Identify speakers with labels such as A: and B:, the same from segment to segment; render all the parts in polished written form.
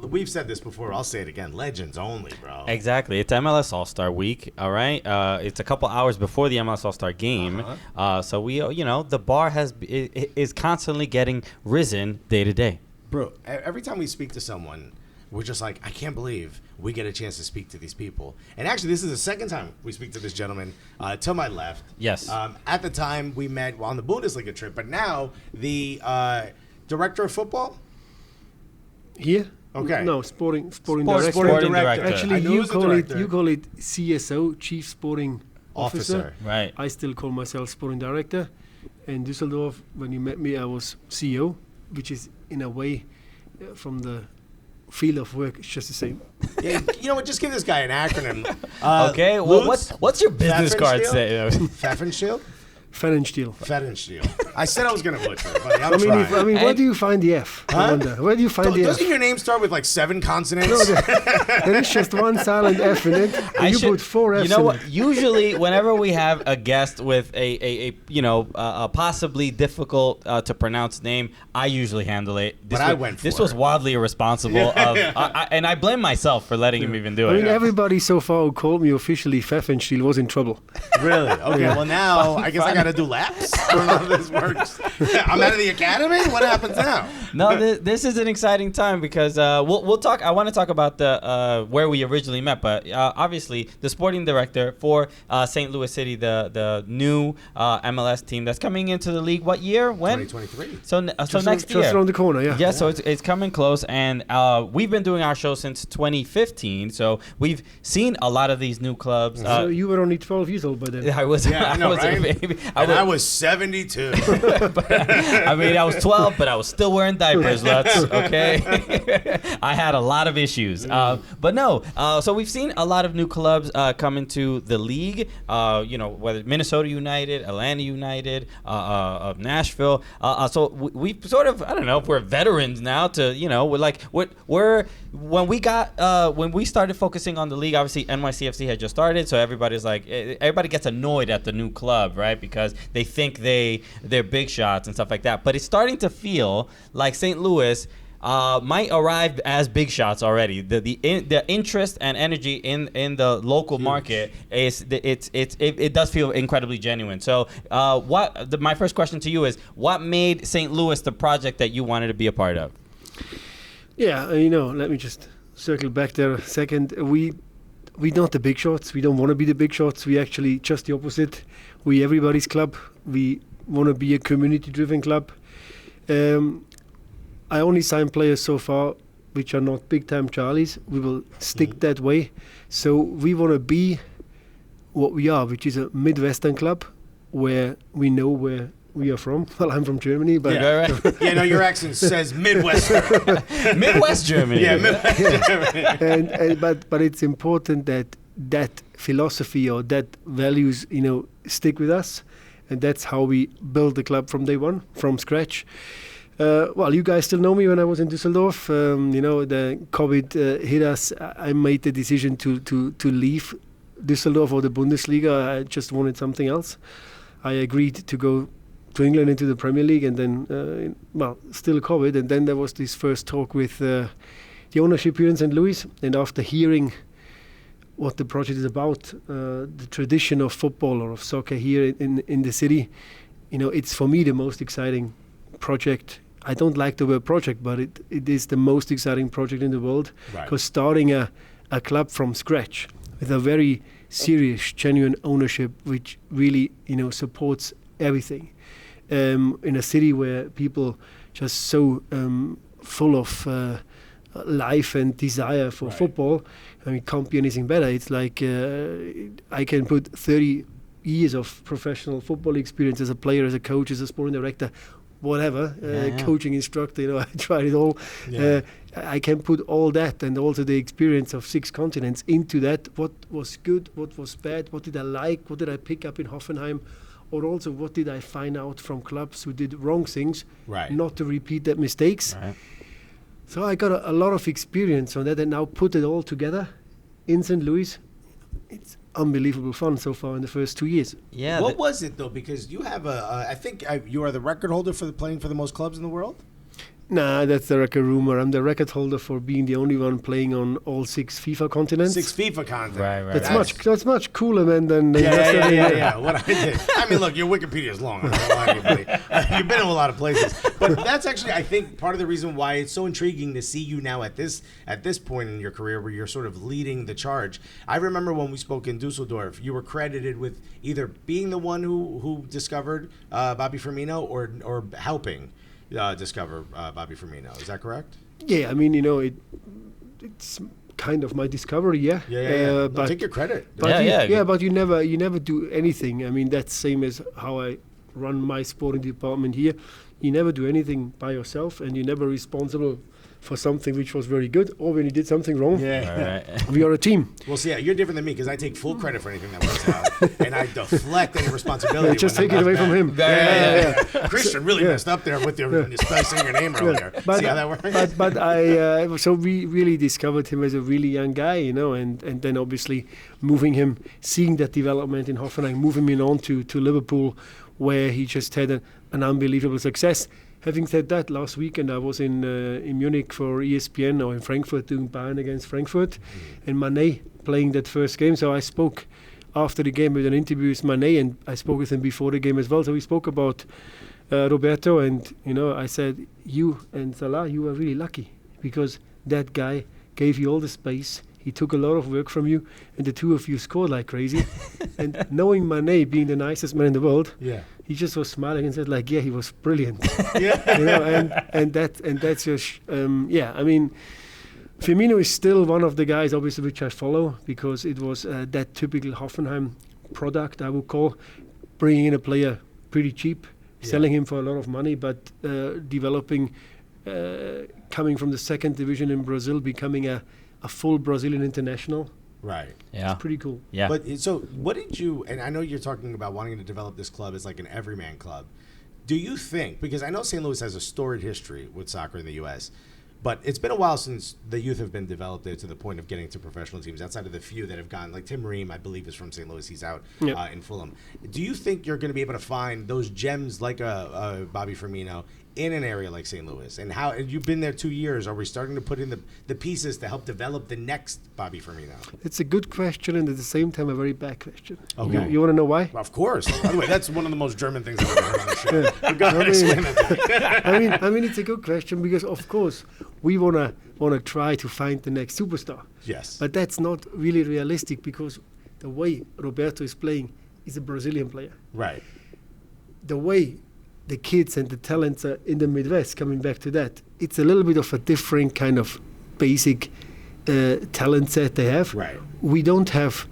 A: we've said this before. I'll say it again. Legends only, bro.
B: Exactly. It's MLS All-Star Week, all right? It's a couple hours before the MLS All-Star game. So we, the bar is constantly getting risen day to day.
A: Bro, every time we speak to someone, we're just like, I can't believe we get a chance to speak to these people. And actually, this is the second time we speak to this gentleman to my left.
B: Yes.
A: At the time, we met on the Bundesliga trip, but now the director of football?
C: Here?
A: Okay.
C: No, sporting director.
B: Sporting director.
C: Actually, you call it CSO, Chief Sporting Officer.
B: Right.
C: I still call myself sporting director. In Düsseldorf, when you met me, I was CEO, which is in a way from the field of work, it's just the same.
A: Yeah, you know what? Just give this guy an acronym.
B: Okay. Well,
A: Lutz
B: what's your business card
A: Pfannenstiel?
B: say?
A: Pfannenstiel?
C: Pfannenstiel.
A: Pfannenstiel. I said I was going to butcher it, buddy. I'm
C: I mean,
A: trying.
C: where do you find the F? I wonder. Where do you find the F?
A: Doesn't your name start with like 7 consonants?
C: No, there is just one silent F in it. And you put 4 Fs
B: You know
C: in
B: what?
C: it.
B: Usually, whenever we have a guest with a possibly difficult to pronounce name, I usually handle it. This was wildly irresponsible, and I blame myself for letting him even do it.
C: I mean, everybody so far who called me officially Pfannenstiel was in trouble.
A: Really? Okay. Well, now I guess I got to do laps. I don't know how this works. I'm out of the academy. What happens now?
B: No, this is an exciting time because we'll talk. I want to talk about the where we originally met, but obviously the sporting director for St. Louis City, the new MLS team that's coming into the league. What year? When?
A: 2023.
B: So next year.
C: Just around the corner, yeah.
B: Yeah, so it's coming close, and we've been doing our show since 2015. So we've seen a lot of these new clubs.
C: So you were only 12 years old by then.
B: I was.
A: Yeah, I know,
B: was
A: right?
B: a baby.
A: I was 72.
B: I mean, I was 12, but I was still wearing diapers, Lutz, okay? I had a lot of issues. But no, so we've seen a lot of new clubs come into the league, whether Minnesota United, Atlanta United, Nashville. So we've sort of, I don't know if we're veterans now when we started focusing on the league, obviously NYCFC had just started, so everybody gets annoyed at the new club, right? Because they think they're big shots and stuff like that. But it's starting to feel like St. Louis might arrive as big shots already. The interest and energy in the local market it does feel incredibly genuine. So my first question to you is, what made St. Louis the project that you wanted to be a part of?
C: Yeah, let me just circle back there a second. We're not the big shots. We don't want to be the big shots. We actually just the opposite. We everybody's club. We want to be a community-driven club. I only sign players so far which are not big-time Charlies. We will stick that way. So we want to be what we are, which is a Midwestern club where we know where we are from. Well, I'm from Germany, but
A: your accent says Midwestern.
B: Midwest Germany.
A: Yeah, Midwest Germany.
C: But it's important that philosophy or that values, stick with us, and that's how we build the club from day one, from scratch. Well, you guys still know me when I was in Düsseldorf. The COVID hit us. I made the decision to leave Düsseldorf or the Bundesliga. I just wanted something else. I agreed to go to England into the Premier League, and then, still COVID. And then there was this first talk with the ownership here in St. Louis. And after hearing what the project is about, the tradition of football or of soccer here in the city, it's for me the most exciting project. I don't like the word project, but it is the most exciting project in the world, because starting a club from scratch with a very serious, genuine ownership, which really, supports everything, in a city where people just so full of life and desire for football. I mean, can't be anything better. It's like I can put 30 years of professional football experience as a player, as a coach, as a sporting director, whatever, coaching instructor, I tried it all. I can put all that and also the experience of 6 continents into that. What was good, what was bad, what did I like, what did I pick up in Hoffenheim, or also what did I find out from clubs who did wrong things, not to repeat that mistakes. So I got a lot of experience on that, and now put it all together in St. Louis. It's unbelievable fun so far in the first 2 years.
B: Yeah.
A: What was it though? Because you have I think you are the record holder for playing for the most clubs in the world.
C: Nah, that's the record rumor. I'm the record holder for being the only one playing on all 6 FIFA continents.
A: 6 FIFA continents.
B: Right.
C: That's much cooler, man, than
A: Yeah. What I did. I mean, look, your Wikipedia is long. I'm not lying to you. You've been in a lot of places, but that's actually, I think, part of the reason why it's so intriguing to see you now at this point in your career, where you're sort of leading the charge. I remember when we spoke in Dusseldorf, you were credited with either being the one who discovered Bobby Firmino or helping discover Bobby Firmino. Is that correct?
C: Yeah, I mean, it's kind of my discovery, yeah.
A: But take your credit.
C: But but you never do anything. I mean, that's same as how I run my sporting department here. You never do anything by yourself, and you're never responsible for something which was very good, or when you did something wrong.
B: Yeah. Right.
C: We are a team.
A: Well, see, you're different than me because I take full credit for anything that works out, and I deflect any responsibility.
C: Just take it away from him.
A: Yeah. Christian really messed up there with your saying your name earlier.
C: But,
A: see how that works?
C: But I so we really discovered him as a really young guy, and then obviously moving him, seeing that development in Hoffenheim, moving him on to Liverpool, where he just had an unbelievable success. Having said that, last weekend I was in Munich for ESPN, or in Frankfurt, doing Bayern against Frankfurt, and Mané playing that first game. So I spoke after the game with an interview with Mané, and I spoke with him before the game as well. So we spoke about Roberto, and I said, you and Salah, you are really lucky, because that guy gave you all the space. He took a lot of work from you, and the two of you scored like crazy. And knowing Mané being the nicest man in the world, he just was smiling and said, like, yeah, he was brilliant. And that's just I mean, Firmino is still one of the guys, obviously, which I follow, because it was that typical Hoffenheim product, I would call, bringing in a player pretty cheap, selling him for a lot of money, but developing, coming from the second division in Brazil, becoming a full Brazilian international.
A: Right.
B: Yeah.
C: It's pretty cool.
B: Yeah.
A: But so what did you, and I know you're talking about wanting to develop this club as like an everyman club. Do you think, because I know St. Louis has a storied history with soccer in the U.S., but it's been a while since the youth have been developed there to the point of getting to professional teams, outside of the few that have gone, like Tim Ream, I believe, is from St. Louis. He's out in Fulham. Do you think you're going to be able to find those gems like a Bobby Firmino in an area like St. Louis? And how, and you've been there 2 years, are we starting to put in the pieces to help develop the next Bobby Firmino?
C: It's a good question, and at the same time a very bad question.
A: Okay.
C: You want to know why?
A: Well, of course. By the way, that's one of the most German things I've ever heard on the show. But go ahead, explain that to me.
C: I mean, it's a good question, because of course we wanna try to find the next superstar.
A: Yes.
C: But that's not really realistic, because the way Roberto is playing is a Brazilian player.
A: Right.
C: The way the kids and the talents are in the Midwest, coming back to that, it's a little bit of a different kind of basic talent set they have.
A: Right.
C: We don't have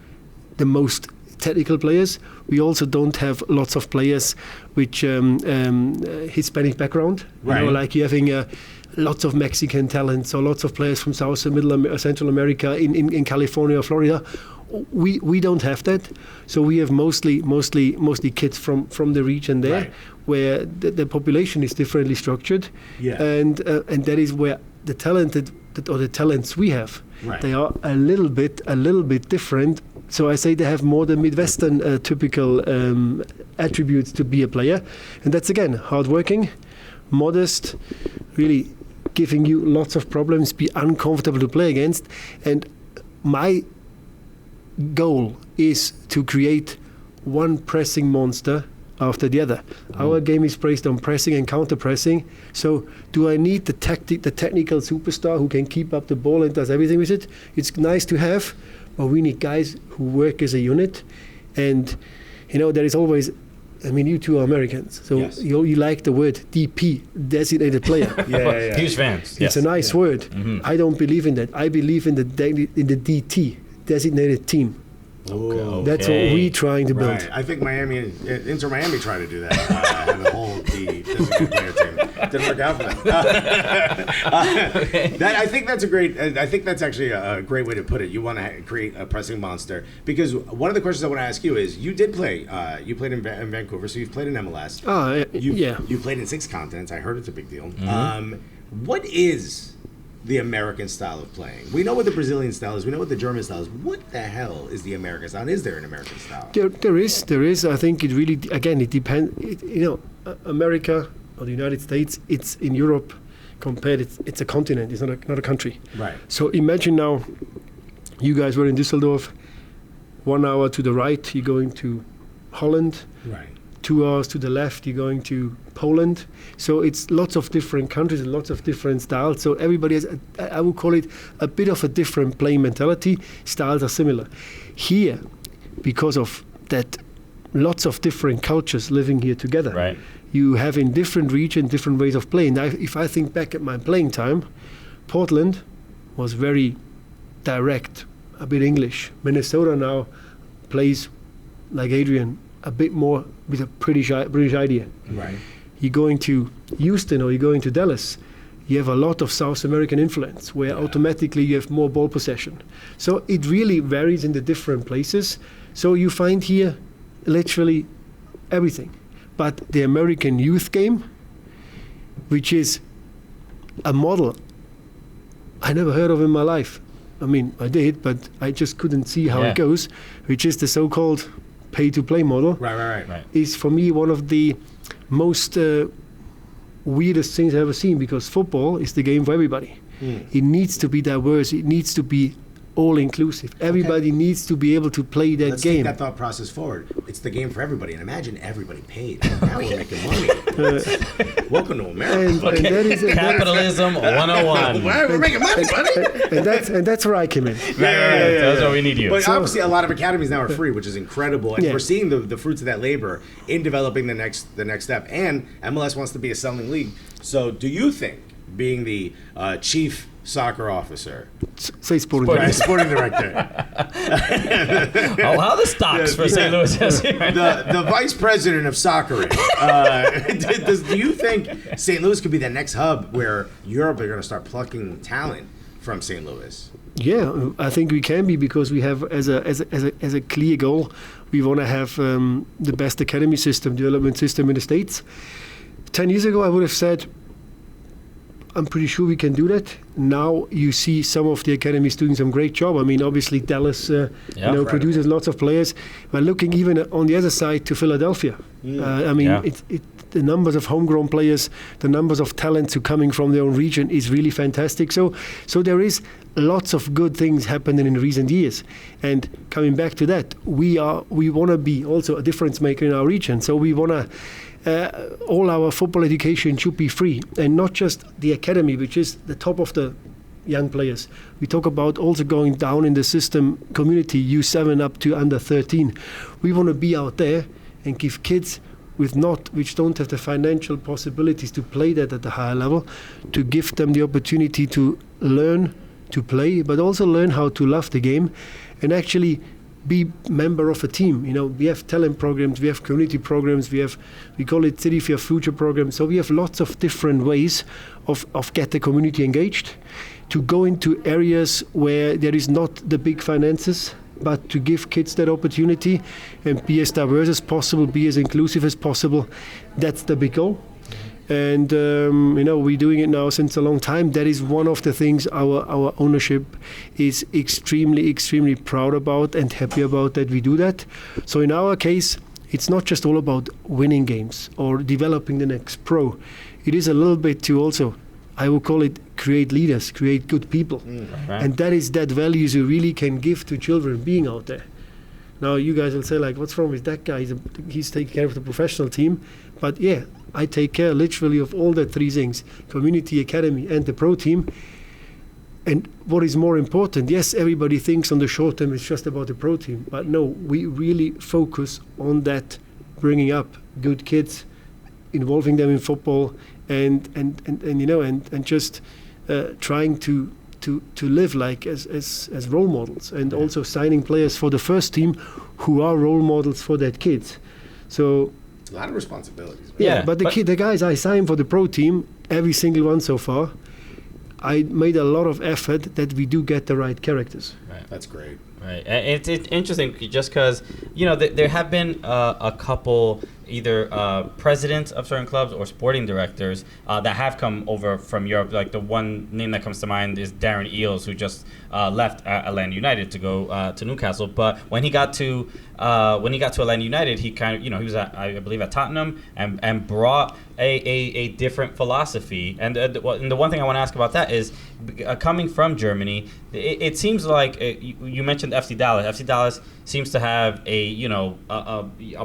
C: the most technical players. We also don't have lots of players which Hispanic background.
A: Right.
C: Like you're having lots of Mexican talents, or lots of players from South and Central America in California or Florida. We don't have that, so we have mostly kids from the region there,
A: right,
C: where the population is differently structured, and that is where the talents we have,
A: right,
C: they are a little bit different. So I say they have more the Midwestern typical attributes to be a player, and that's again hardworking, modest, really giving you lots of problems, be uncomfortable to play against, and my goal is to create one pressing monster after the other. Our game is based on pressing and counter-pressing. So do I need the technical superstar who can keep up the ball and does everything with it? It's nice to have, but we need guys who work as a unit. And, there is always, you two are Americans, so
A: yes,
C: you like the word DP, designated player.
A: yeah.
B: Huge fans.
C: It's a nice word.
B: Mm-hmm.
C: I don't believe in that. I believe in the DT, designated team.
A: Okay.
C: That's what we're trying to build.
A: Right. I think Inter Miami tried to do that. Have a whole designated player team. Didn't work out for them. I think that's actually a great way to put it. You want to create a pressing monster, because one of the questions I want to ask you is, you did play. You played in Vancouver, so you've played in MLS. You played in 6 continents. I heard it's a big deal.
B: Mm-hmm.
A: What is the American style of playing? We know what the Brazilian style is. We know what the German style is. What the hell is the American style? Is there an American style?
C: There is. I think it really, again, it depends. America or the United States, it's in Europe, compared, it's a continent, it's not a country.
A: Right.
C: So imagine now, you guys were in Düsseldorf, 1 hour to the right, you're going to Holland.
A: Right.
C: 2 hours to the left, you're going to Poland. So it's lots of different countries and lots of different styles. So everybody has, I would call it a bit of a different playing mentality. Styles are similar. Here, because of that, lots of different cultures living here together.
B: Right.
C: You have in different regions, different ways of playing. Now, if I think back at my playing time, Portland was very direct, a bit English. Minnesota now plays like Adrian, a bit more with a British idea.
A: Right.
C: You're going to Houston or you're going to Dallas, you have a lot of South American influence where automatically you have more ball possession. So it really varies in the different places. So you find here literally everything. But the American youth game, which is a model I never heard of in my life. I mean, I did, but I just couldn't see how it goes, which is the so-called pay-to-play model.
A: Right.
C: Is for me one of the most weirdest things I've ever seen, because football is the game for everybody. It needs to be diverse. It needs to be all-inclusive. Everybody needs to be able to play that
A: Let's
C: game.
A: take that thought process forward. It's the game for everybody, and imagine everybody paid. Now we're making money. Welcome to America.
C: And that is
B: Capitalism 101.
A: We're making money, buddy.
C: and that's where I came in.
B: Right. That's why we need you.
A: But obviously, a lot of academies now are free, which is incredible, and
C: Yeah.
A: we're seeing the fruits of that labor in developing the next step. And MLS wants to be a selling league. So, do you think, being the chief soccer officer,
C: Say sporting.
A: sporting director,
B: How the stocks for St. Louis?
A: the vice president of soccer, do you think St. Louis could be the next hub where Europe are going to start plucking talent from St. Louis?
C: Yeah, I think we can be, because we have as a clear goal, we want to have the best academy system, development system in the States. 10 years ago, I would have said, I'm pretty sure we can do that. Now you see some of the academies doing some great job. I mean, obviously Dallas, produces lots of players. But looking even on the other side to Philadelphia, the numbers of homegrown players, the numbers of talents who coming from their own region is really fantastic. So there is lots of good things happening in recent years. And coming back to that, we want to be also a difference maker in our region. So we want to. All our football education should be free, and not just the academy, which is the top of the young players. We talk about also going down in the system community, U7 up to under 13. We want to be out there and give kids which don't have the financial possibilities to play that at the higher level, to give them the opportunity to learn to play, but also learn how to love the game and actually be member of a team. We have talent programs, we have community programs, we call it City for Your Future program. So we have lots of different ways of get the community engaged, to go into areas where there is not the big finances, but to give kids that opportunity and be as diverse as possible, be as inclusive as possible. That's the big goal. And we're doing it now since a long time. That is one of the things our ownership is extremely proud about and happy about, that we do that. So in our case, it's not just all about winning games or developing the next pro. It is a little bit to also, I would call it, create leaders, create good people.
B: Right.
C: And that is that values you really can give to children being out there. Now you guys will say, like, what's wrong with that guy? He's taking care of the professional team. But yeah, I take care literally of all the three things: community, academy, and the pro team. And what is more important, yes, everybody thinks on the short term it's just about the pro team. But no, we really focus on that, bringing up good kids, involving them in football, and just trying to live like as role models, and also signing players for the first team who are role models for that kids. So
A: it's a lot of responsibilities.
C: But the guys I signed for the pro team, every single one so far, I made a lot of effort that we do get the right characters.
A: Right. That's great.
B: Right. It's interesting just because, there have been a couple either presidents of certain clubs or sporting directors that have come over from Europe. Like the one name that comes to mind is Darren Eales, who just left Atlanta United to go to Newcastle. But when he got to Atlanta United, he kind of, he was I believe at Tottenham and brought a different philosophy. And the one thing I want to ask about that is coming from Germany, it seems like you mentioned FC Dallas. FC Dallas seems to have a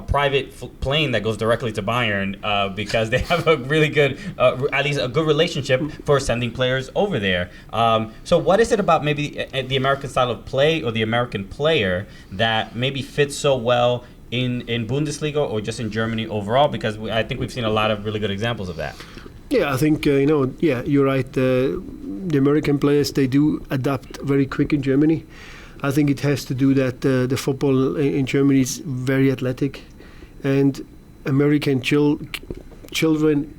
B: private plane that goes directly to Bayern because they have a really good, at least a good relationship for sending players over there. So what is it about maybe the American style of play or the American player that maybe fits so well in Bundesliga or just in Germany overall? Because I think we've seen a lot of really good examples of that.
C: Yeah, I think, you're right. The American players, they do adapt very quick in Germany. I think it has to do that the football in Germany is very athletic, and American children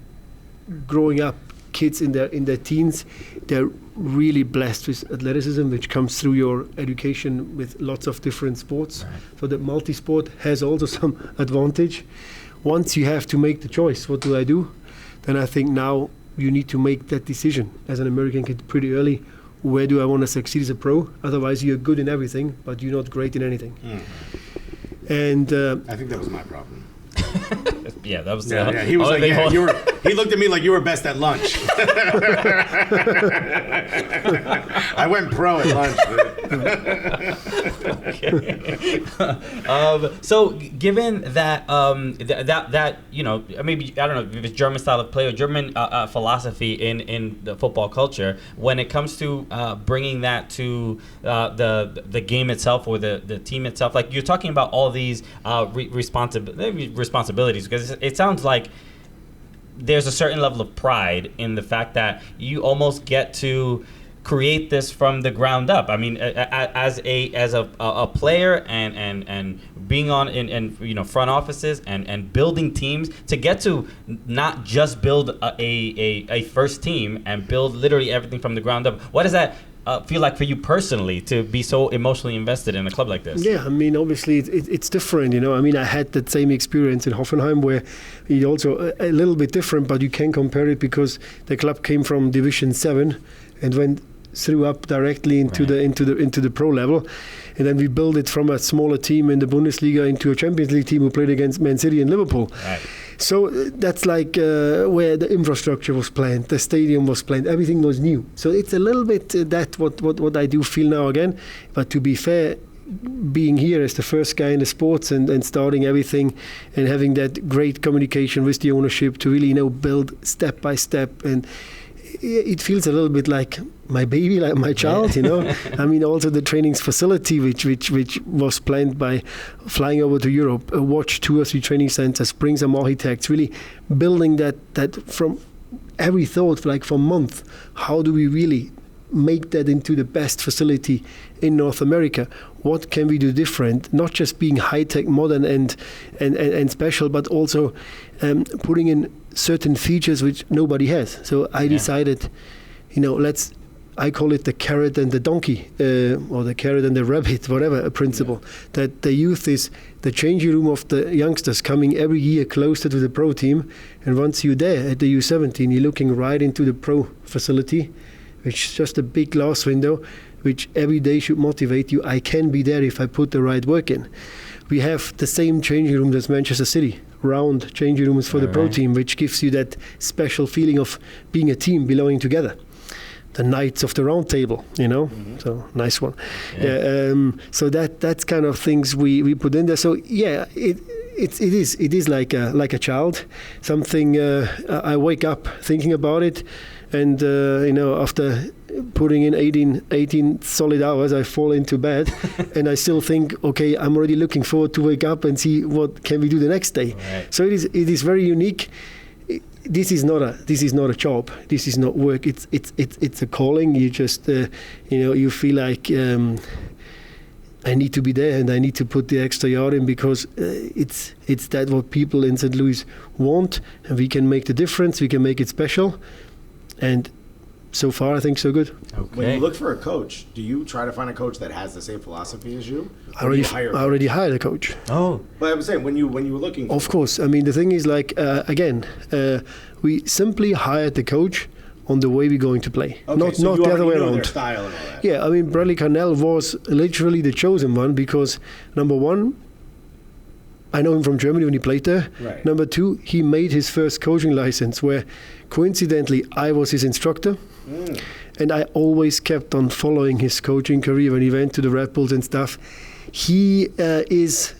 C: growing up, kids in their teens, they're really blessed with athleticism, which comes through your education with lots of different sports. Right. So that multi-sport has also some advantage. Once you have to make the choice, what do I do? Then I think now you need to make that decision as an American kid pretty early. Where do I want to succeed as a pro? Otherwise, you're good in everything, but you're not great in anything. And
A: I think that was my problem.
B: Yeah, that was.
A: Yeah, he was like, he looked at me like you were best at lunch. I went pro at lunch.
B: Okay. So, given that that maybe I don't know if it's German style of play or German philosophy in the football culture, when it comes to bringing that to the game itself or the team itself, like you're talking about all these responsibilities, because it sounds like there's a certain level of pride in the fact that you almost get to create this from the ground up. I mean, as a player and being on in front offices and building teams, to get to not just build a first team and build literally everything from the ground up. What does that feel like for you personally to be so emotionally invested in a club like this?
C: Yeah, I mean, obviously it's different, I mean, I had that same experience in Hoffenheim where it's also a little bit different, but you can compare it because the club came from Division 7 and went through up directly into the pro level, and then we built it from a smaller team in the Bundesliga into a Champions League team who played against Man City and Liverpool. Right. So that's like where the infrastructure was planned, the stadium was planned, everything was new. So it's a little bit that what I do feel now again. But to be fair, being here as the first guy in the sports and starting everything and having that great communication with the ownership to really build step by step, and it feels a little bit like my baby, like my child, I mean, also the trainings facility, which was planned by flying over to Europe, watch 2 or 3 training centers, bring some architects, really building that from every thought, like for months. How do we really make that into the best facility in North America? What can we do different? Not just being high-tech, modern and special, but also putting in certain features which nobody has. So I decided, I call it the carrot and the donkey, or the carrot and the rabbit, whatever, a principle. Yeah. That the youth is the changing room of the youngsters coming every year closer to the pro team. And once you're there at the U17, you're looking right into the pro facility, which is just a big glass window, which every day should motivate you. I can be there if I put the right work in. We have the same changing rooms as Manchester City, round changing rooms for the pro team, which gives you that special feeling of being a team, belonging together. The Knights of the Round Table, so nice one. Yeah. So that's kind of things we put in there. So yeah, it is like a child, something I wake up thinking about it, and after putting in 18 solid hours, I fall into bed, and I still think, okay, I'm already looking forward to wake up and see what can we do the next day. Right. So it is very unique. This is not a job. This is not work. It's a calling. You just you feel like I need to be there and I need to put the extra yard in because it's that what people in St. Louis want, and we can make the difference. We can make it special, and so far, I think so good.
B: Okay.
A: When you look for a coach, do you try to find a coach that has the same philosophy as you?
C: I already hired a coach.
B: Oh.
A: But I'm saying when you were looking.
C: Of course. I mean, the thing is, like, we simply hired the coach on the way we're going to play,
A: Okay,
C: not
A: so you
C: the other
A: already
C: way
A: know
C: around.
A: their style and all that.
C: Yeah, I mean, Bradley Carnell was literally the chosen one because, number one, I know him from Germany when he played there.
A: Right.
C: Number two, he made his first coaching license where, coincidentally, I was his instructor. And I always kept on following his coaching career when he went to the Red Bulls and stuff. He is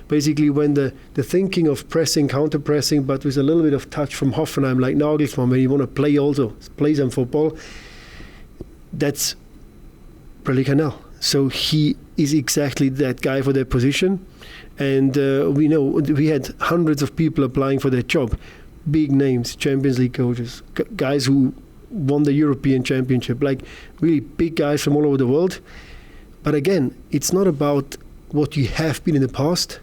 C: basically when the thinking of pressing, counter-pressing, but with a little bit of touch from Hoffenheim, like Nagelsmann, when you want to play some football, that's Bradley Carnell. So he is exactly that guy for that position. And we know we had hundreds of people applying for that job. Big names, Champions League coaches, guys who won the European Championship, like really big guys from all over the world. But again, it's not about what you have been in the past.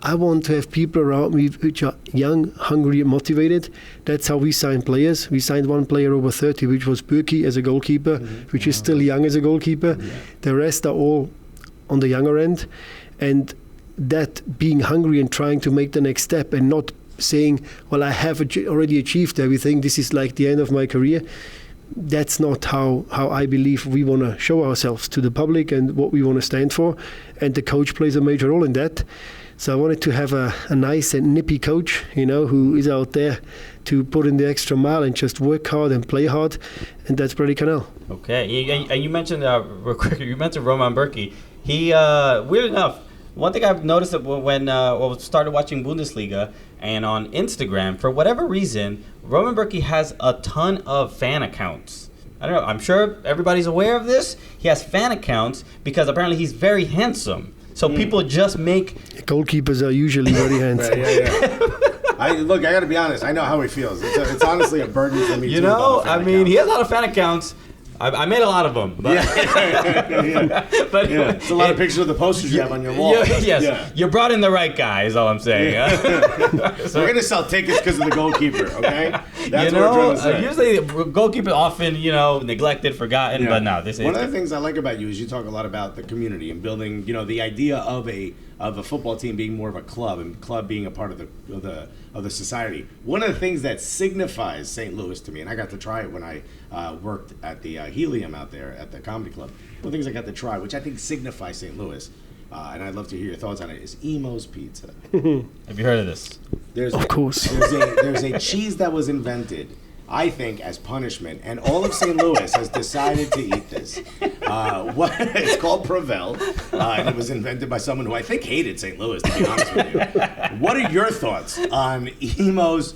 C: I want to have people around me which are young, hungry, and motivated. That's how we sign players. We signed one player over 30, which was Burki as a goalkeeper, which is still young as a goalkeeper. The rest are all on the younger end. And that being hungry and trying to make the next step and not saying, well, I have already achieved everything, this is like the end of my career. That's not how I believe we want to show ourselves to the public and what we want to stand for. And the coach plays a major role in that. So I wanted to have a nice and nippy coach, who is out there to put in the extra mile and just work hard and play hard. And that's Bradley Carnell.
B: Okay. And you mentioned, real quick, Roman Burki. He, weird enough, one thing I've noticed that when I started watching Bundesliga and on Instagram, for whatever reason, Roman Burki has a ton of fan accounts. I don't know. I'm sure everybody's aware of this. He has fan accounts because apparently he's very handsome. So people just make...
C: Goalkeepers are usually very handsome.
A: I got to be honest. I know how he feels. It's honestly a burden for me,
B: he has a lot of fan accounts. I made a lot of them. But but
A: it's a lot of pictures of the posters you have on your wall.
B: You brought in the right guy, is all I'm saying.
A: So we're going to sell tickets because of the goalkeeper, okay? That's what we're trying to say.
B: Usually goalkeepers often, neglected, forgotten, but no, this is...
A: One of the things I like about you is you talk a lot about the community and building, the idea of a football team being more of a club and club being a part of the society. One of the things that signifies St. Louis to me, and I got to try it when I worked at the Helium out there at the comedy club. One of the things I got to try, which I think signifies St. Louis, and I'd love to hear your thoughts on it, is Emo's Pizza.
B: Have you heard of this?
C: Of course.
A: There's a cheese that was invented, I think, as punishment, and all of St. Louis has decided to eat this. It's called Provel, and it was invented by someone who I think hated St. Louis, to be honest with you. What are your thoughts on Emo's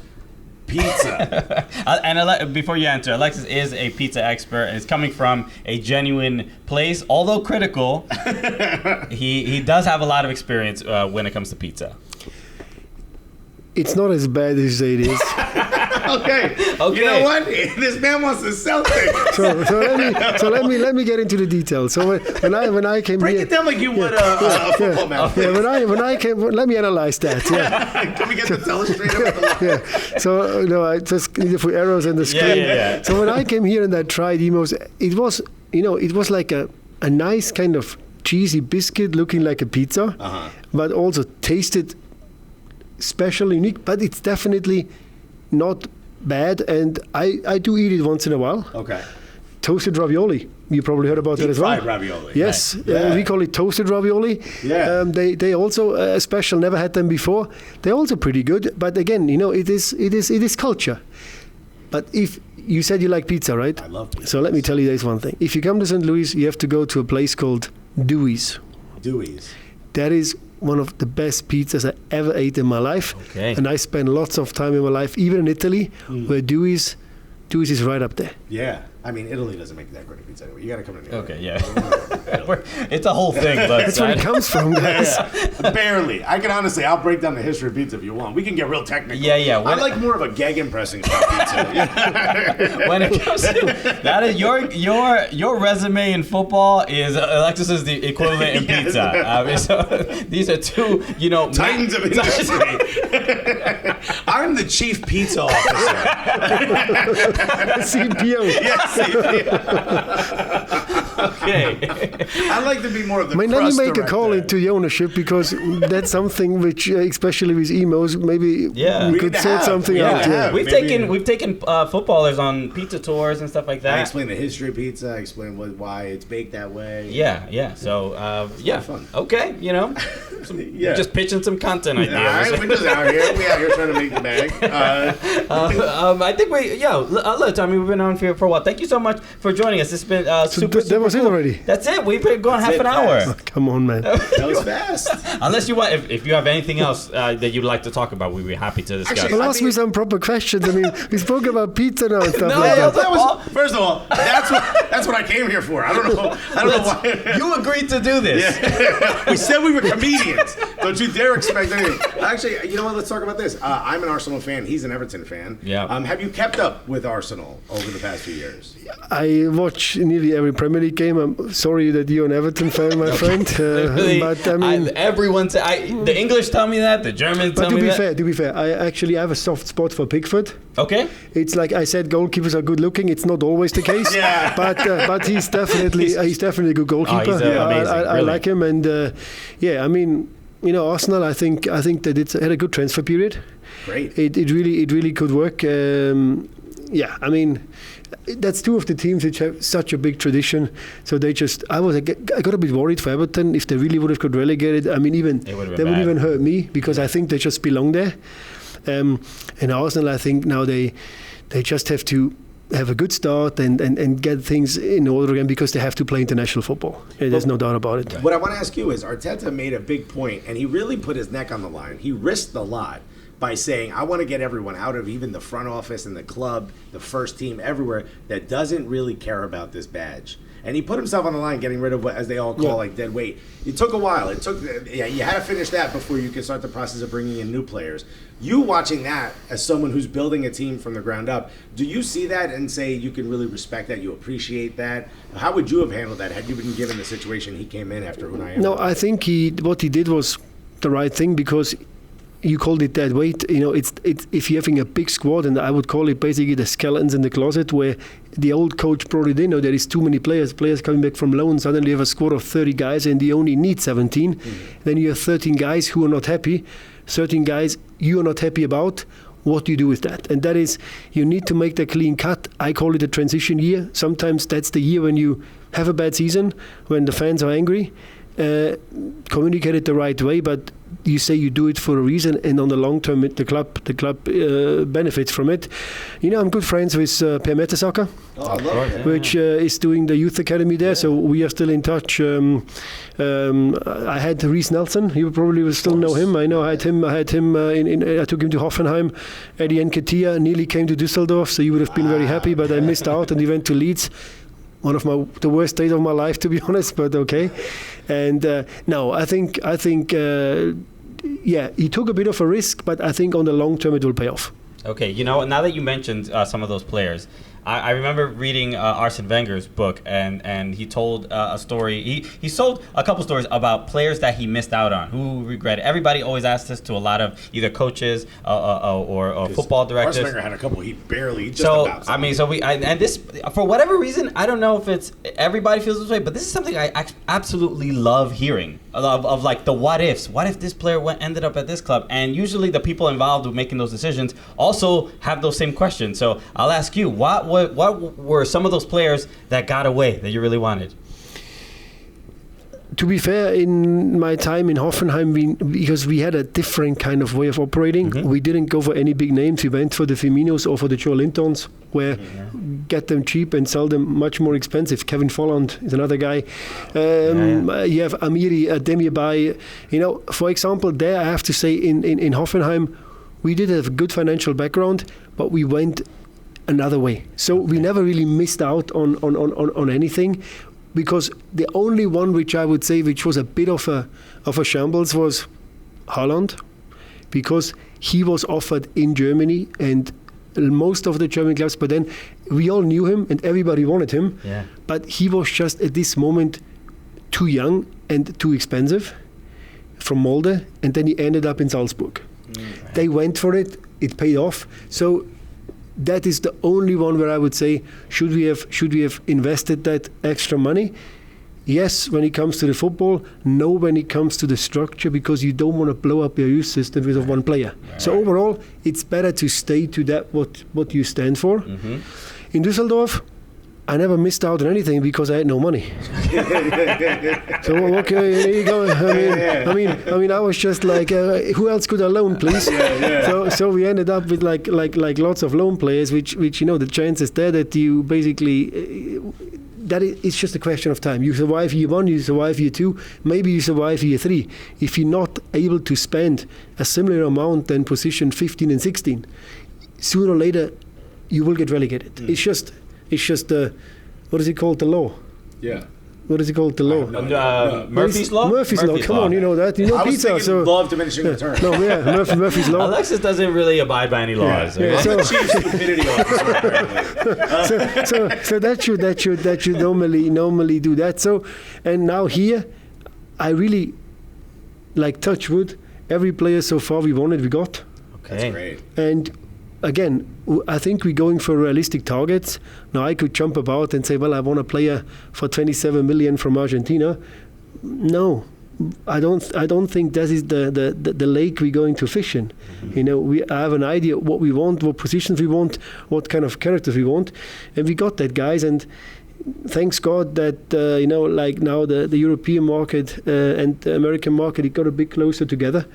A: Pizza?
B: And before you answer, Alexis is a pizza expert and is coming from a genuine place. Although critical, he does have a lot of experience when it comes to pizza.
C: It's not as bad as you say it is.
A: Okay. You know what? This man wants to sell things.
C: So let me get into the details. So when I came
A: break
C: here,
A: it down like you would a football match.
C: When I came, let me analyze that. Yeah.
A: Can we get the telestrator?
C: So I just needed for arrows in the screen.
B: Yeah.
C: So when I came here and I tried Emo's, it was like a nice kind of cheesy biscuit looking like a pizza, but also tasted special, unique. But it's definitely not bad, and I do eat it once in a while.
A: Okay.
C: Toasted ravioli. You probably heard about that as well.
A: Deep fried ravioli.
C: Yes,
A: Right.
C: we call it toasted ravioli.
A: Yeah.
C: They also special. Never had them before. They're also pretty good. But again, it is culture. But if you said you like pizza, right?
A: I love pizza.
C: So let me tell you this one thing. If you come to St. Louis, you have to go to a place called Dewey's.
A: Dewey's.
C: That is one of the best pizzas I ever ate in my life.
B: Okay.
C: And I spent lots of time in my life, even in Italy, where Dewey's is right up there.
A: Yeah. I mean, Italy doesn't make that great of pizza anyway. You got to come to New York.
B: Okay, yeah. It's a whole thing.
C: That's where it comes from, guys.
A: Yeah, barely. I'll break down the history of pizza if you want. We can get real technical.
B: Yeah.
A: I like more of a gegenpressing style pizza.
B: When it comes to that, is your resume in football is Alexis is the equivalent in pizza. I mean, so these are two,
A: Titans of industry. I'm the chief pizza officer.
C: CPO.
A: Yes.
B: Okay.
A: I like to be more of the
C: Then
A: crust
C: you make a call
A: director.
C: into the ownership, because that's something which, especially with emos, maybe
B: Yeah.
C: we
A: We
C: could
A: need to
C: sort
A: have.
C: something
A: Yeah.
C: out. Yeah.
B: We've taken footballers on pizza tours and stuff like that.
A: I explain the history of pizza. I explain why it's baked that way.
B: Yeah. So, yeah.
A: fun.
B: Okay,
A: Yeah.
B: just pitching some content ideas.
A: All right, we're just out here. We out here trying to make the bag.
B: I think Lutz, we've been on here for a while. Thank you so much for joining us. It's been super
C: that was it
B: cool.
C: already?
B: That's it. We've been going half
A: it,
B: an hour.
A: fast.
C: Come on, man.
A: That was fast.
B: Unless you want, if you have anything else that you'd like to talk about, we'd be happy to discuss.
A: Actually,
C: Well, ask me some proper questions. I mean, we spoke about pizza now and stuff
B: No,
C: like
B: no,
C: that.
A: First of all, that's what I came here for. I don't know why.
B: You agreed to do this.
A: We said we were comedians. Don't you dare expect anything. Actually, you know what? Let's talk about this. I'm an Arsenal fan. He's an Everton fan.
B: Yeah.
A: Have you kept up with Arsenal over the past few years?
C: I watch nearly every Premier League game. I'm sorry that you're an Everton fan, my friend.
B: Really,
C: But I mean,
B: the English tell me that, the Germans
C: but
B: tell
C: to
B: me
C: be
B: that.
C: fair, I actually have a soft spot for Pickford.
B: Okay.
C: It's like I said, goalkeepers are good looking. It's not always the case.
A: Yeah.
C: But he's definitely a good goalkeeper.
B: he's amazing,
C: I
B: really.
C: like him, and I mean, Arsenal. I think that it's had a good transfer period.
A: Great.
C: It really could work. I mean, that's two of the teams which have such a big tradition. So I got a bit worried for Everton if they really would have got relegated. I mean, they would even hurt me, because I think they just belong there. And Arsenal, I think now they just have to have a good start and get things in order again, because they have to play international football. There's no doubt about it.
A: What I want to ask you is, Arteta made a big point, and he really put his neck on the line. He risked a lot by saying, I want to get everyone out of even the front office and the club, the first team, everywhere, that doesn't really care about this badge. And he put himself on the line, getting rid of what, as they all call, like dead weight. It took a while. You had to finish that before you could start the process of bringing in new players. You watching that as someone who's building a team from the ground up, do you see that and say you can really respect that, you appreciate that? How would you have handled that had you been given the situation he came in after Unai?
C: No, I think what he did was the right thing, because you called it dead weight. It's if you're having a big squad, and I would call it basically the skeletons in the closet, where the old coach brought it in. There is too many players coming back from loan. Suddenly you have a squad of 30 guys, and you only need 17. Then you have 13 guys who are not happy, 13 guys you are not happy about. What do you do with that? And that is, you need to make the clean cut. I call it a transition year. Sometimes that's the year when you have a bad season, when the fans are angry. Communicate it the right way, but you say you do it for a reason, and on the long term, the club benefits from it. I'm good friends with Per Mertesacker, which is doing the youth academy there. So we are still in touch. I had Reece Nelson. You probably will still know him. I know I had him. I took him to Hoffenheim. Eddie Nketiah nearly came to Düsseldorf, so you would have been very happy, but I missed out, and he went to Leeds. One of the worst days of my life, to be honest, but okay. And no, I think he took a bit of a risk, but I think on the long term it will pay off.
B: Okay, now that you mentioned some of those players, I remember reading Arsene Wenger's book, and he told a story. He sold a couple stories about players that he missed out on, who regretted. Everybody always asks this to a lot of either coaches or football directors.
A: Arsene Wenger had a couple he just
B: so
A: about.
B: I mean, and this, for whatever reason, I don't know if it's everybody feels this way, but this is something I absolutely love hearing of like the what ifs. What if this player ended up at this club? And usually the people involved with making those decisions also have those same questions. So I'll ask you, what were some of those players that got away that you really wanted?
C: To be fair, in my time in Hoffenheim, because we had a different kind of way of operating, we didn't go for any big names. We went for the Firminos or for the Joe Lintons, where get them cheap and sell them much more expensive. Kevin Volland is another guy. You have Amiri, Demirbay. For example, there I have to say in Hoffenheim, we did have a good financial background, but we went another way. So we never really missed out on anything, because the only one which I would say which was a bit of a shambles was Haaland, because he was offered in Germany and most of the German clubs, but then we all knew him and everybody wanted him.
B: Yeah.
C: But he was just at this moment too young and too expensive from Molde, and then he ended up in Salzburg.
B: Right.
C: They went for it, it paid off. So that is the only one where I would say, should we have invested that extra money? Yes, when it comes to the football. No, when it comes to the structure, because you don't want to blow up your youth system with one player.
B: Right.
C: So overall, it's better to stay to that what you stand for.
B: Mm-hmm.
C: In Düsseldorf, I never missed out on anything because I had no money. So okay, there you go. I mean, I was just like, who else could I loan, please? So we ended up with like lots of loan players, which the chances there that you basically. It's just a question of time. You survive year 1, you survive year 2, maybe you survive year 3. If you're not able to spend a similar amount than position 15 and 16, sooner or later you will get relegated. It's just what is it called? The law.
A: Yeah.
C: What is it called? The law.
B: Murphy's Law?
C: Murphy's Law. Come on, you know that. You know
A: I was
C: pizza.
A: thinking
C: So
A: law of diminishing returns.
C: no, yeah, Murphy's Law.
B: Alexis doesn't really abide by any laws.
C: Yeah.
A: I'm the chief stupidity officer.
C: So that should normally do that. So, and now here, I really like touch wood. Every player so far we wanted, we got.
B: Okay.
A: That's great.
C: And again, I think we're going for realistic targets. Now I could jump about and say, well, I want a player for 27 million from Argentina. No, I don't think that is the lake we're going to fish in. Mm-hmm. I have an idea what we want, what positions we want, what kind of characters we want, and we got that, guys. And thanks God that like now the European market and the American market, it got a bit closer together.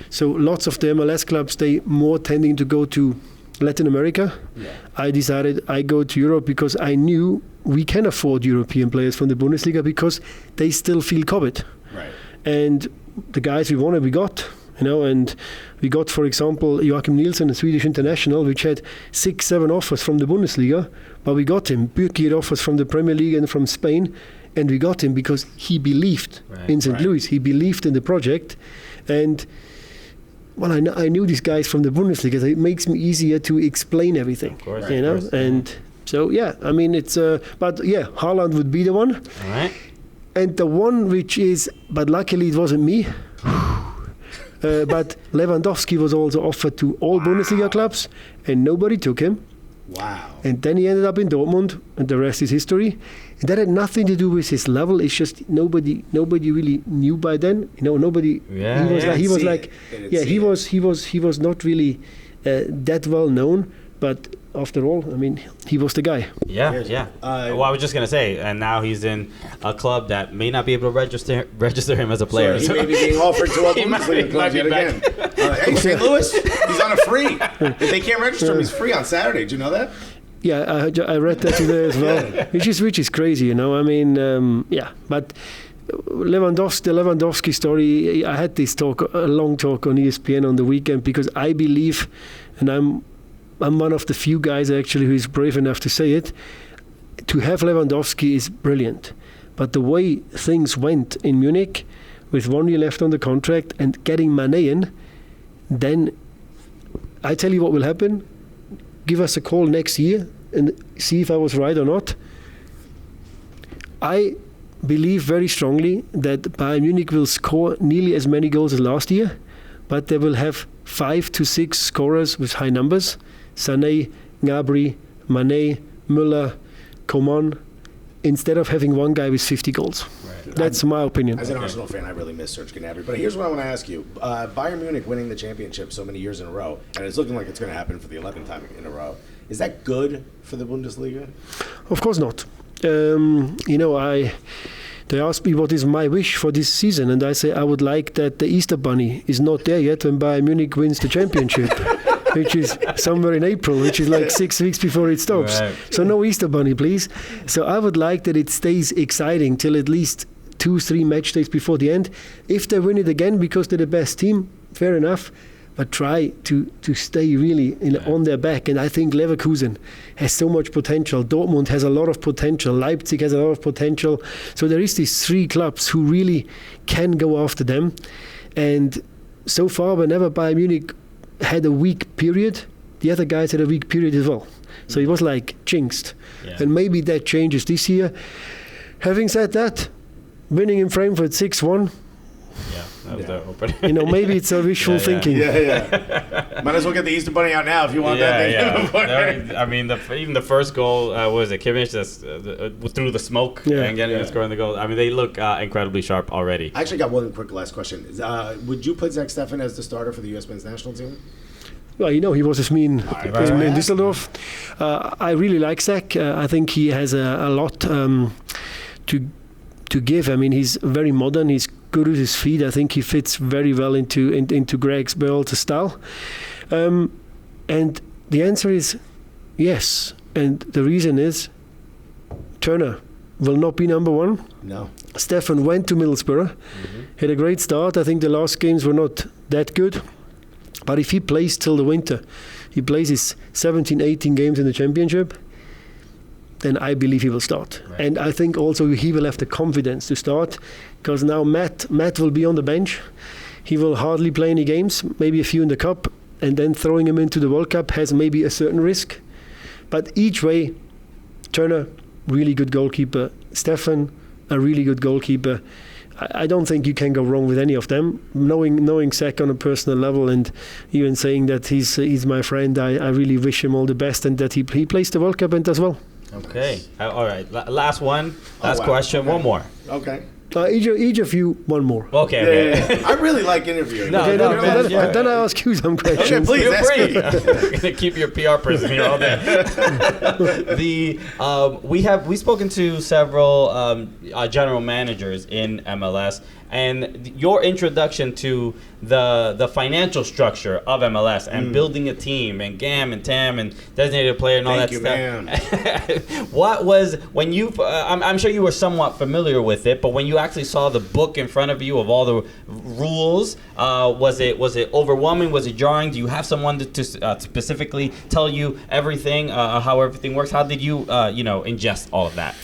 C: So lots of the MLS clubs, they more tending to go to Latin America. Yeah. I decided I go to Europe because I knew we can afford European players from the Bundesliga because they still feel coveted.
A: Right.
C: And the guys we wanted, we got. And we got, for example, Joachim Nielsen, a Swedish international, which had 6-7 offers from the Bundesliga, but we got him. Bürki had offers from the Premier League and from Spain, and we got him because he believed in St. Louis. He believed in the project. And well, I knew these guys from the Bundesliga, so it makes me easier to explain everything.
B: Of course,
C: And so it's but yeah, Haaland would be the one.
B: All right.
C: And the one which is, but luckily it wasn't me. But Lewandowski was also offered to all Bundesliga clubs, and nobody took him.
A: Wow.
C: And then he ended up in Dortmund, and the rest is history. And that had nothing to do with his level. It's just nobody really knew by then. Nobody.
B: Yeah.
C: He was not really that well known. But after all, he was the guy.
B: Yeah. Well, I was just gonna say, and now he's in a club that may not be able to register him as a player.
A: So he may be being offered to a Bundesliga club yet again. Hey, St. Louis, he's on a free. If they can't register him, he's free on Saturday. Did you know that?
C: Yeah, I read that today as well, which is crazy, But the Lewandowski story, I had this a long talk on ESPN on the weekend, because I believe, and I'm one of the few guys actually who is brave enough to say it, to have Lewandowski is brilliant. But the way things went in Munich, with 1 year left on the contract and getting Mane in, then I tell you what will happen. Give us a call next year and see if I was right or not. I believe very strongly that Bayern Munich will score nearly as many goals as last year, but they will have 5 to 6 scorers with high numbers. Sané, Gnabry, Mane, Müller, Coman, instead of having one guy with 50 goals. Right. That's my opinion.
A: As an Arsenal fan, I really miss Serge Gnabry. But here's what I want to ask you. Bayern Munich winning the championship so many years in a row, and it's looking like it's going to happen for the 11th time in a row. Is that good for the Bundesliga?
C: Of course not. They asked me what is my wish for this season, and I say I would like that the Easter Bunny is not there yet when Bayern Munich wins the championship. Which is somewhere in April, which is like 6 weeks before it stops. Right. So no Easter Bunny, please. So I would like that it stays exciting till at least 2-3 match days before the end. If they win it again because they're the best team, fair enough. but try to stay really on their back. And I think Leverkusen has so much potential. Dortmund has a lot of potential. Leipzig has a lot of potential. So there is these 3 clubs who really can go after them. And so far, whenever Bayern Munich had a weak period, the other guys had a weak period as well. So it was like jinxed. Yeah. And maybe that changes this year. Having said that, winning in Frankfurt 6-1,
B: that was the opener.
C: Maybe it's a wishful thinking.
A: Yeah. Might as well get the Easter Bunny out now if you want that thing.
B: I mean, even the first goal was it Kimmich through the smoke and scoring the goal. I mean, they look incredibly sharp already.
A: I actually got one quick last question. Would you put Zach Steffen as the starter for the U.S. men's national team?
C: Well, he was with me in Düsseldorf. I really like Zach. I think he has a lot to give. I mean, he's very modern. He's good with his feet. I think he fits very well into Greg's Berhalter style. And the answer is yes. And the reason is Turner will not be number 1.
A: No.
C: Steffen went to Middlesbrough, had a great start. I think the last games were not that good. But if he plays till the winter, he plays his 17, 18 games in the championship, then I believe he will start. Right. And I think also he will have the confidence to start, because now Matt will be on the bench. He will hardly play any games, maybe a few in the Cup, and then throwing him into the World Cup has maybe a certain risk. But each way, Turner, really good goalkeeper. Steffen, a really good goalkeeper. I don't think you can go wrong with any of them. Knowing Zach on a personal level, and even saying that he's my friend, I really wish him all the best, and that he plays the World Cup and as well.
B: Okay. All right. Last question. Okay. One more.
A: Okay.
C: Each of you, one more.
B: Okay.
A: Yeah. I really like interviewing.
C: Then I ask you some questions.
A: Okay, please.
B: Feel free. We're gonna keep your PR person here all day. We've spoken to several general managers in MLS, and your introduction to the financial structure of MLS and building a team and GAM and TAM and designated player and all that stuff. Man. What was when you? I'm sure you were somewhat familiar with it, but when you actually saw the book in front of you of all the rules, was it overwhelming? Was it jarring? Do you have someone to specifically tell you everything, how everything works? How did you ingest all of that?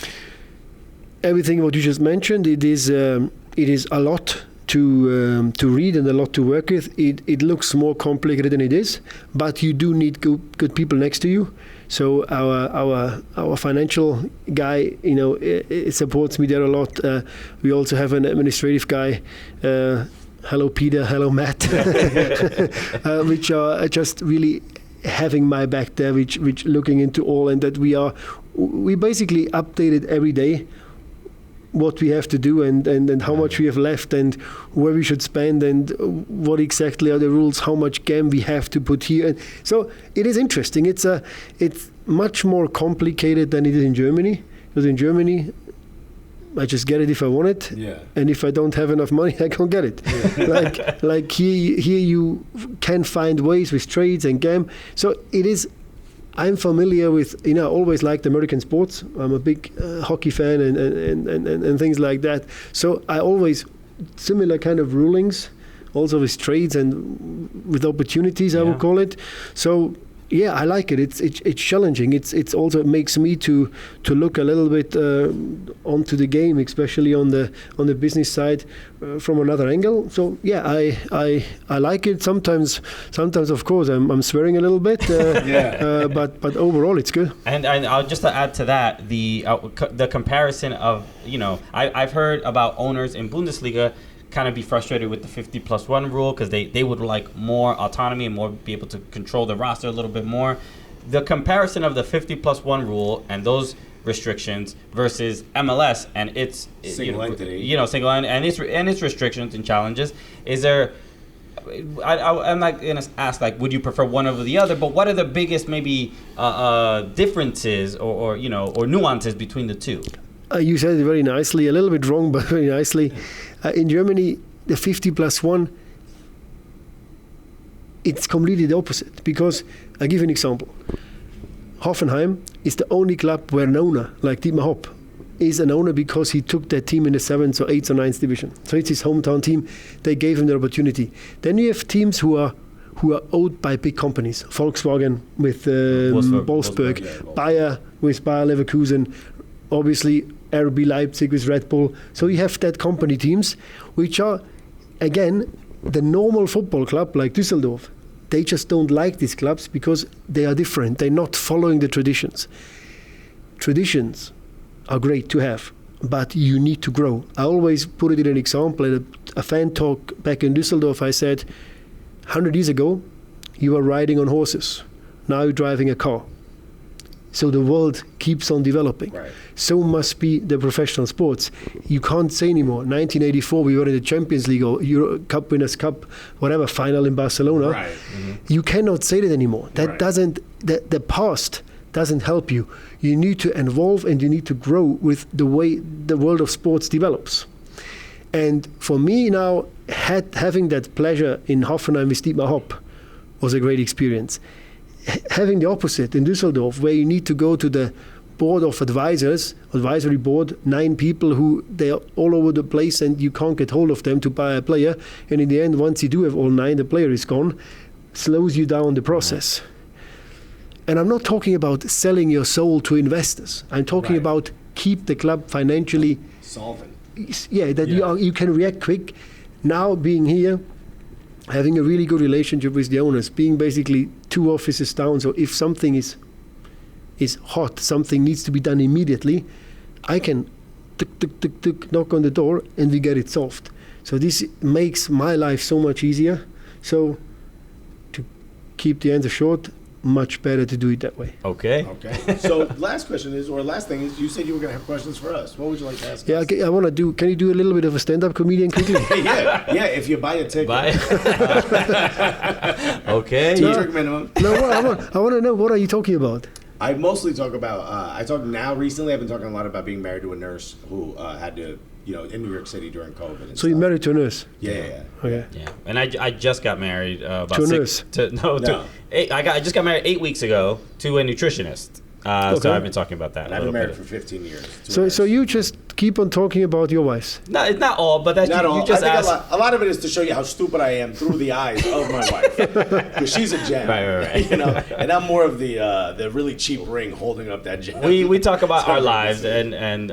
C: Everything what you just mentioned, it is a lot to read and a lot to work with. It looks more complicated than it is, but you do need good people next to you. So our financial guy, it supports me there a lot. We also have an administrative guy. Hello Peter, hello Matt, which are just really having my back there, which looking into all, and that we basically update it every day, what we have to do and how much we have left and where we should spend and what exactly are the rules, how much GAM we have to put here. And so it is interesting. It's much more complicated than it is in Germany, because in Germany I just get it if I want it, and if I don't have enough money, I can't get it. Yeah. like here you can find ways with trades and GAM. So it is. I'm familiar with, I always liked American sports. I'm a big hockey fan and things like that. So I always, similar kind of rulings, also with trades and with opportunities, I would call it. So yeah, I like it. It's challenging. It's also makes me to look a little bit onto the game, especially on the business side from another angle. So yeah, I like it. Sometimes of course I'm swearing a little bit. But overall it's good. And
B: I'll just to add to that the comparison of I've heard about owners in Bundesliga kind of be frustrated with the 50+1 rule because they would like more autonomy and more be able to control the roster a little bit more. The comparison of the 50+1 rule and those restrictions versus MLS and its single entity, single and its restrictions and challenges. Is there? I'm not gonna ask would you prefer one over the other, but what are the biggest maybe differences or nuances between the two?
C: You said it very nicely, a little bit wrong, but very nicely. In Germany, the 50+1, it's completely the opposite. Because, I'll give you an example. Hoffenheim is the only club where an owner, like Dietmar Hopp, is an owner because he took that team in the 7th or 8th or 9th division. So it's his hometown team. They gave him the opportunity. Then you have teams who are who are owned by big companies. Volkswagen with Wolfsburg, Bayer with Bayer Leverkusen, obviously RB Leipzig with Red Bull. So you have that company teams, which are, again, the normal football club like Düsseldorf. They just don't like these clubs because they are different. They're not following the traditions. Traditions are great to have, but you need to grow. I always put it in an example. At a fan talk back in Düsseldorf, I said, 100 years ago, you were riding on horses. Now you're driving a car. So the world keeps on developing.
A: Right.
C: So must be the professional sports. You can't say anymore. 1984, we were in the Champions League or Euro Cup Winners' Cup, whatever, final in Barcelona.
A: Right. Mm-hmm.
C: You cannot say that anymore. That
A: Right.
C: doesn't. The past doesn't help you. You need to evolve and you need to grow with the way the world of sports develops. And for me now, having that pleasure in Hoffenheim with Dietmar Hopp was a great experience. Having the opposite in Düsseldorf, where you need to go to the board of advisory board, 9 people who they are all over the place and you can't get hold of them to buy a player. And in the end, once you do have all 9, the player is gone, slows you down the process. And I'm not talking about selling your soul to investors. I'm talking about keep the club financially
A: solvent.
C: Yeah, that you can react quick. Now being here, having a really good relationship with the owners, being basically 2 offices down. So if something is hot, something needs to be done immediately, I can knock on the door and we get it solved. So this makes my life so much easier. So to keep the answer short, much better to do it that way.
B: Okay.
A: So last thing is, you said you were going to have questions for us. What would you like to ask us?
C: I want to do, can you do a little bit of a stand-up comedian quickly?
A: yeah, if you buy a ticket.
B: Okay.
A: Two-trick minimum.
C: No, I want to know, what are you talking about?
A: I mostly talk about, recently I've been talking a lot about being married to a nurse who had to, in New York City during COVID. And
C: so you're married to a nurse?
A: Yeah.
C: Okay.
B: Yeah, and I just got married about
C: to a nurse?
B: I just got married 8 weeks ago to a nutritionist. So I've been talking about that.
A: And I've been married for 15 years.
C: So you just keep on talking about your wives?
B: No, it's not all, but that's
A: not all.
B: You just
A: I think
B: asked.
A: a lot of it is to show you how stupid I am through the eyes of my wife, because she's a gem,
B: right.
A: And I'm more of the really cheap ring holding up that gem.
B: We talk about our lives and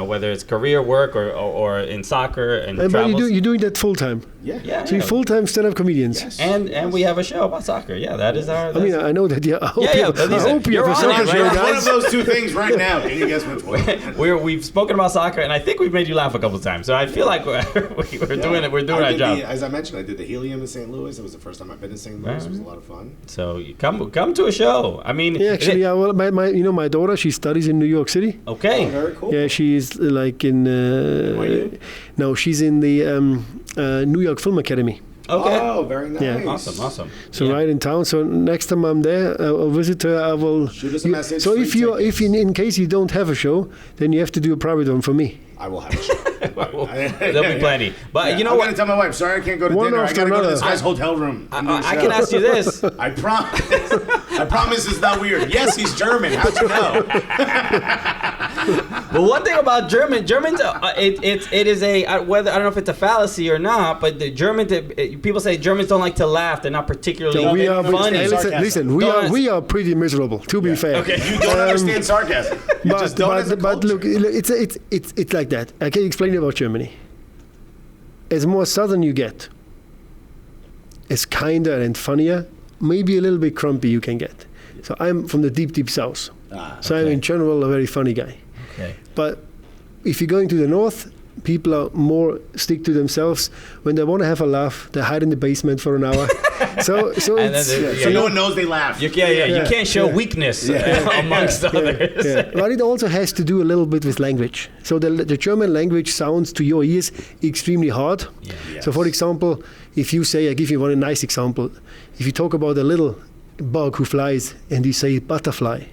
B: whether it's career, work, or in soccer and
C: but
B: travels.
C: you're doing that full time.
A: Yeah.
C: So you're full-time stand-up comedians.
A: Yes.
B: And we have a show about soccer. Yeah, that is our.
C: I mean, I know that. Yeah, I hope
B: you're
C: have a
B: on
C: soccer
B: it,
C: show,
B: right?
C: guys.
A: One of those two things right now. Can you guess which one?
B: We've spoken about soccer, and I think we've made you laugh a couple of times. So I feel like we're doing it. We're doing our job.
A: As I mentioned, I did the Helium in St. Louis. It was the first time I've been in St. Louis. It was a lot of fun.
B: So you come to a show. I mean,
C: Well, my daughter, she studies in New York City.
B: Okay.
A: Oh, very cool.
C: Yeah, she's like in. No, she's in the New York Film Academy.
B: Okay.
A: Oh, very nice.
C: Yeah.
B: Awesome.
C: So right in town. So next time I'm there, I'll visit her. I will
A: shoot us a message.
C: So if in case you don't have a show, then you have to do a private one for me.
A: I will have a show.
B: There'll be plenty. But you know what?
A: I'm going to tell my wife, sorry, I can't go to dinner. I got to go to this guy's hotel room.
B: I can ask you this.
A: I promise. I promise it's not weird. Yes, he's German. How'd you know?
B: But one thing about Germans, it is whether I don't know if it's a fallacy or not, but the people say Germans don't like to laugh. They're not particularly funny.
C: Listen, we are pretty miserable. To be fair,
A: okay, you don't understand sarcasm. You just don't.
C: But look, it's like that. I can explain about Germany. As more southern you get, as kinder and funnier, maybe a little bit grumpy you can get. So I'm from the deep south. So I'm in general a very funny guy.
B: Okay.
C: But if you're going to the north, people are more stick to themselves. When they want to have a laugh, they hide in the basement for an hour. So
A: no one knows they laugh.
B: You can't show weakness amongst others.
C: Yeah. But it also has to do a little bit with language. So the German language sounds to your ears extremely hard.
B: Yeah.
A: Yes.
C: So for example, if you say, I give you one nice example. If you talk about a little bug who flies and you say butterfly,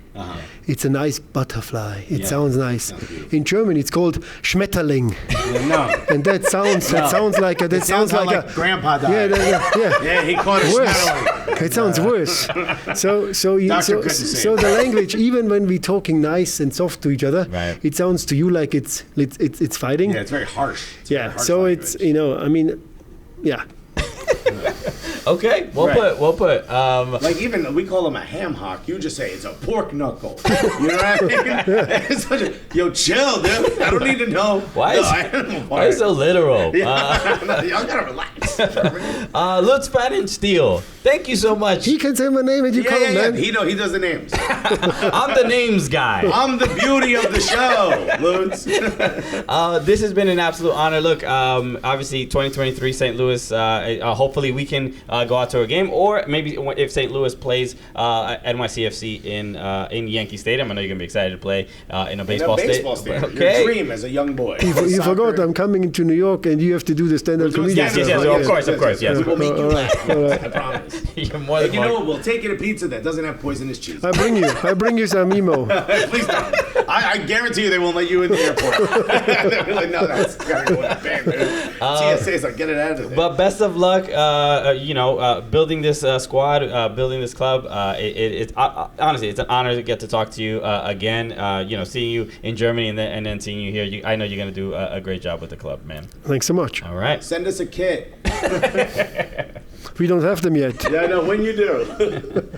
C: it's a nice butterfly. It sounds nice. In German, it's called Schmetterling. And that sounds like a
A: grandpa died.
C: Yeah,
A: he caught a Schmetterling.
C: It sounds worse. So the language, even when we're talking nice and soft to each other, it sounds to you like it's fighting.
A: Yeah, it's very harsh.
C: So it's, I mean, yeah.
B: Okay, well
A: Right.
B: put.
A: Like even we call him a ham hock. You just say it's a pork knuckle. You know what I mean? It's such a, yo, chill, dude. I don't need to know.
B: Why
A: the
B: is
A: animal
B: why are you
A: part.
B: so literal?
A: Y'all gotta relax.
B: Lutz Pfannenstiel, thank you so much.
C: He can say my name and you call him, man.
A: He does the names.
B: I'm the names guy.
A: I'm the beauty of the show, Lutz.
B: This has been an absolute honor. Look, obviously 2023 St. Louis. Hopefully we can go out to a game, or maybe if St. Louis plays NYCFC in Yankee Stadium. I know you're gonna be excited to play in a baseball stadium.
A: Okay. Your dream as a young boy.
C: You forgot I'm coming into New York and you have to do the stand-up comedian.
B: Yes, of course, yes.
A: We'll make you
C: All
A: laugh.
C: right.
A: I promise.
B: You're more than
A: You know what? We'll take you to pizza that doesn't have poisonous cheese.
C: I bring you some emo.
A: Please don't. I guarantee you they won't let you in the airport. They'll be like, no, that's gotta go in the band, dude. TSA's like, get it out of there.
B: But best of luck, building this squad, building this club. Honestly, it's an honor to get to talk to you again. Seeing you in Germany and then seeing you here. I know you're going to do a great job with the club, man.
C: Thanks so much.
B: All right.
A: Send us a kit.
C: We don't have them yet.
A: Yeah, I know. When you do.